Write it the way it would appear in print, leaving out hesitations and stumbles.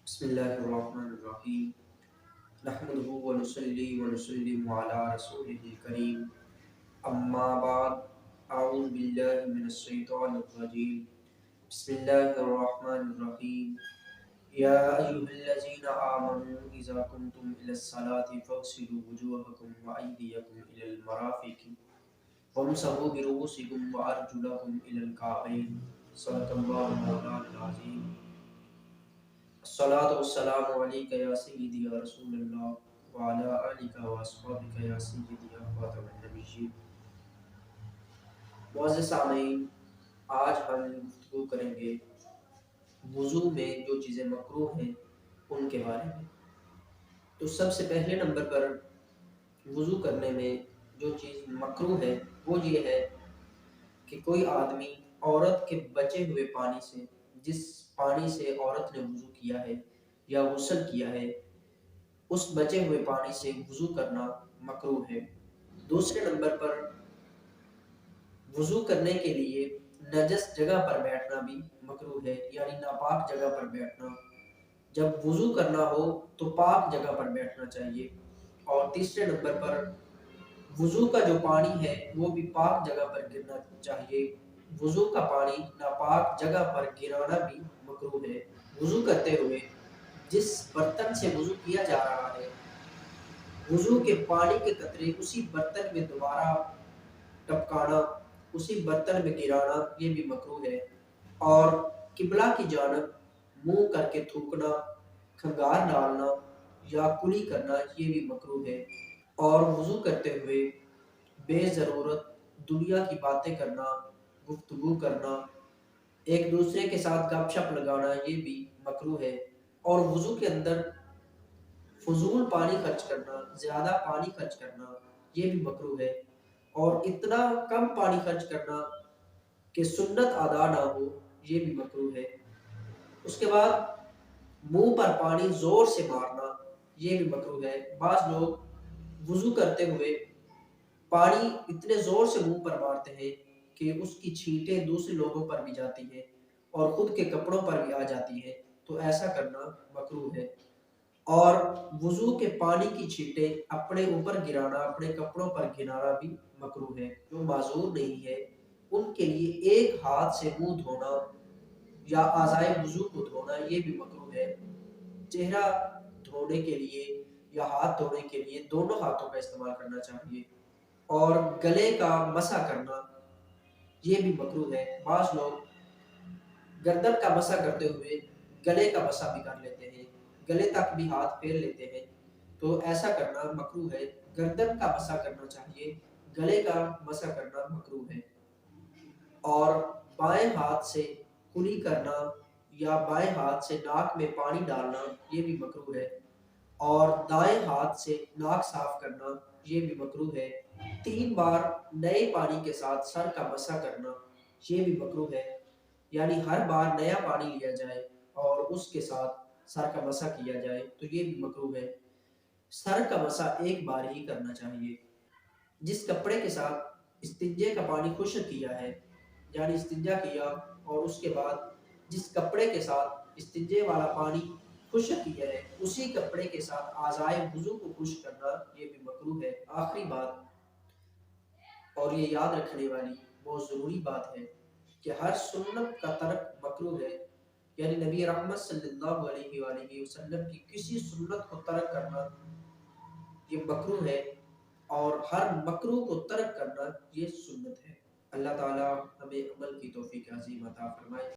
بسم اللہ الرحمن الرحیم نحمده ونصلی ونسلم علی رسولہ الکریم اما بعد اعوذ باللہ من الشیطان الرجیم بسم اللہ الرحمن الرحیم یا ایہا الذین آمنوا اذا قمتم الی الصلاة فاغسلوا وجوہکم وایدیکم الی المرافق وامسحوا برؤوسکم وارجلکم الی الکعبین صدق اللہ مولانا العظیم الصلاۃ والسلام علیک یا سیدی یا رسول اللہ وعلی آلک و اصحابک یا سیدی یا خاتم النبیین۔ معزز سامعین، آج ہم گفتگو کریں گے وضو میں جو چیزیں مکروہ ہیں ان کے بارے میں۔ تو سب سے پہلے نمبر پر وضو کرنے میں جو چیز مکروہ ہے وہ یہ ہے کہ کوئی آدمی عورت کے بچے ہوئے پانی سے، جس پانی سے عورت نے وضو کیا ہے یا غسل کیا ہے، اس بچے ہوئے پانی سے وضو کرنا مکروہ ہے۔ دوسرے نمبر پر وضو کرنے کے لیے نجس جگہ پر بیٹھنا بھی مکروہ ہے، یعنی ناپاک جگہ پر بیٹھنا۔ جب وضو کرنا ہو تو پاک جگہ پر بیٹھنا چاہیے۔ اور تیسرے نمبر پر وضو کا جو پانی ہے وہ بھی پاک جگہ پر گرنا چاہیے۔ وضو کا پانی ناپاک جگہ پر گرانا بھی مکروہ ہے۔ وضو کرتے ہوئے جس برتن سے وضو کیا جا رہا ہے، وضو کے پانی کے قطرے اسی برتن میں دوبارہ ٹپکانا، اسی برتن میں گرانا یہ بھی مکروہ ہے۔ اور قبلہ کی جانب منہ کر کے تھوکنا، کھنگار ڈالنا یا کلی کرنا یہ بھی مکروہ ہے۔ اور وضو کرتے ہوئے بے ضرورت دنیا کی باتیں کرنا، گفتگو کرنا، ایک دوسرے کے ساتھ گپ شپ لگانا یہ بھی مکروہ ہے۔ اور وضو کے اندر فضول پانی خرچ کرنا، زیادہ پانی خرچ کرنا یہ بھی مکروہ ہے۔ اور اتنا کم پانی خرچ کرنا کہ سنت ادا نہ ہو یہ بھی مکروہ ہے۔ اس کے بعد منہ پر پانی زور سے مارنا یہ بھی مکروہ ہے۔ بعض لوگ وضو کرتے ہوئے پانی اتنے زور سے منہ پر مارتے ہیں کہ اس کی چھینٹیں دوسرے لوگوں پر بھی جاتی ہیں اور خود کے کپڑوں پر بھی آ جاتی ہیں، تو ایسا کرنا مکروہ ہے۔ اور وضو کے پانی کی چھینٹیں اپنے اوپر گرانا، اپنے کپڑوں پر گرانا بھی مکروہ ہے۔ جو معذور نہیں ہے ان کے لیے ایک ہاتھ سے منہ دھونا یا اعضائے وضو کو دھونا یہ بھی مکروہ ہے۔ چہرہ دھونے کے لیے یا ہاتھ دھونے کے لیے دونوں ہاتھوں کا استعمال کرنا چاہیے۔ اور گلے کا مسح کرنا یہ بھی مکروہ ہے۔ بعض لوگ گردن کا مسح کرتے ہوئے گلے کا مسح بھی کر لیتے ہیں، گلے تک بھی ہاتھ پھیر لیتے ہیں، تو ایسا کرنا مکروہ ہے۔ گردن کا مسح کرنا چاہیے، گلے کا مسح کرنا مکروہ ہے۔ اور بائیں ہاتھ سے کلی کرنا یا بائیں ہاتھ سے ناک میں پانی ڈالنا یہ بھی مکروہ ہے۔ اور دائیں ہاتھ سے ناک صاف کرنا یہ بھی مکروہ ہے۔ 3 بار نئے پانی کے ساتھ سر کا مسح کرنا یہ بھی مکروہ ہے، یعنی ہر بار نیا پانی لیا جائے اور اس کے ساتھ سر کا مسح کیا جائے تو یہ بھی مکروہ ہے۔ سر کا مسح ایک بار ہی کرنا چاہیے۔ جس کپڑے کے ساتھ استنجے کا پانی خشک کیا ہے، یعنی استنجا کیا اور اس کے بعد جس کپڑے کے ساتھ استنجے والا پانی خشک کیا ہے اسی کپڑے کے ساتھ اعضائے وضو کو خشک کرنا یہ بھی مکروہ ہے۔ آخری بات، اور یہ یاد رکھنے والی بہت ضروری بات ہے کہ ہر سنت کا ترک مکروہ ہے، یعنی نبی رحمت صلی اللہ علیہ وآلہ وسلم کی کسی سنت کو ترک کرنا یہ مکروہ ہے، اور ہر مکروہ کو ترک کرنا یہ سنت ہے۔ اللہ تعالی ہمیں عمل کی توفیق عظیم عطا فرمائے۔